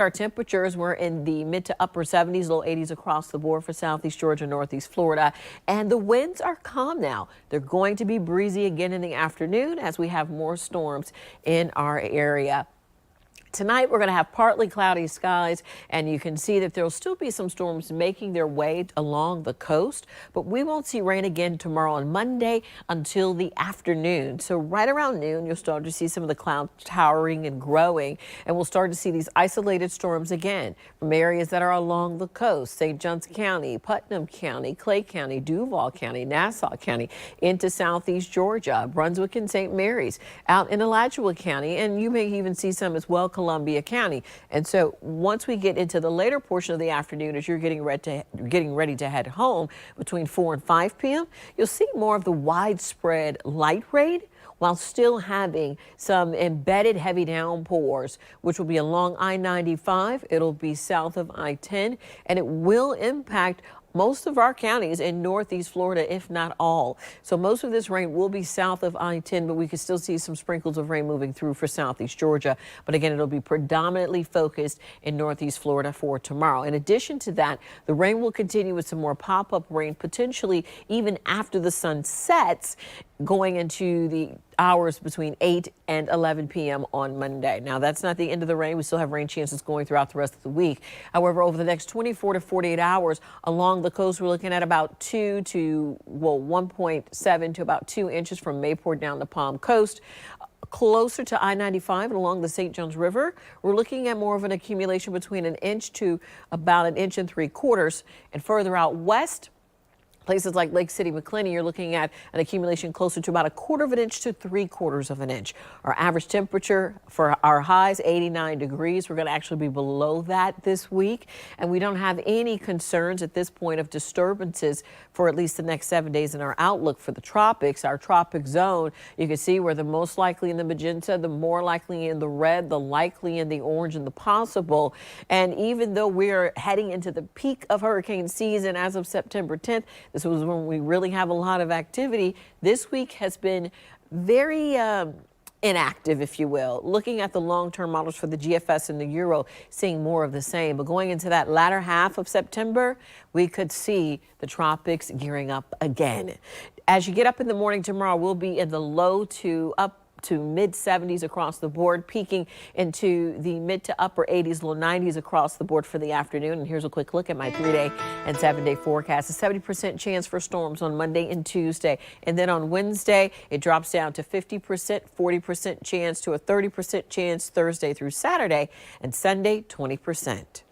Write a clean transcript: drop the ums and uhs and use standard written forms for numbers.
Our temperatures were in the mid to upper 70s, low 80s across the board for southeast Georgia, northeast Florida. And the winds are calm now. They're going to be breezy again in the afternoon as we have more storms in our area. Tonight, we're going to have partly cloudy skies, and you can see that there will still be some storms making their way along the coast, but we won't see rain again tomorrow and Monday until the afternoon. So right around noon, you'll start to see some of the clouds towering and growing, and we'll start to see these isolated storms again from areas that are along the coast: St. Johns County, Putnam County, Clay County, Duval County, Nassau County, into southeast Georgia, Brunswick and St. Mary's, out in Alachua County, and you may even see some as well Columbia County. And so once we get into the later portion of the afternoon, as you're getting ready to head home between 4 and 5 p.m., you'll see more of the widespread light rain while still having some embedded heavy downpours, which will be along I-95. It'll be south of I-10, and it will impact most of our counties in northeast Florida, if not all. So most of this rain will be south of I-10, but we could still see some sprinkles of rain moving through for southeast Georgia. But again, it'll be predominantly focused in northeast Florida for tomorrow. In addition to that, the rain will continue with some more pop-up rain, potentially even after the sun sets, going into the hours between 8 and 11 p.m. on Monday. Now, that's not the end of the rain. We still have rain chances going throughout the rest of the week. However, over the next 24 to 48 hours along the coast, we're looking at about 1.7 to about 2 inches from Mayport down the Palm Coast. Closer to I-95 and along the St. Johns River, we're looking at more of an accumulation between 1 inch to about 1.75 inches. And further out west, places like Lake City, McClenny, you're looking at an accumulation closer to about 1/4 inch to 3/4 inch. Our average temperature for our highs, 89 degrees. We're going to actually be below that this week, and we don't have any concerns at this point of disturbances for at least the next 7 days in our outlook for the tropics. Our tropic zone, you can see we're the most likely in the magenta, the more likely in the red, the likely in the orange, and the possible. And even though we're heading into the peak of hurricane season as of September 10th, this was when we really have a lot of activity. This week has been very inactive, if you will. Looking at the long-term models for the GFS and the Euro, seeing more of the same. But going into that latter half of September, we could see the tropics gearing up again. As you get up in the morning tomorrow, we'll be in the low to up to mid 70s across the board, peaking into the mid to upper 80s, low 90s across the board for the afternoon. And here's a quick look at my 3-day and 7-day forecast. A 70% chance for storms on Monday and Tuesday. And then on Wednesday, it drops down to 50%, 40% chance to a 30% chance Thursday through Saturday, and Sunday, 20%.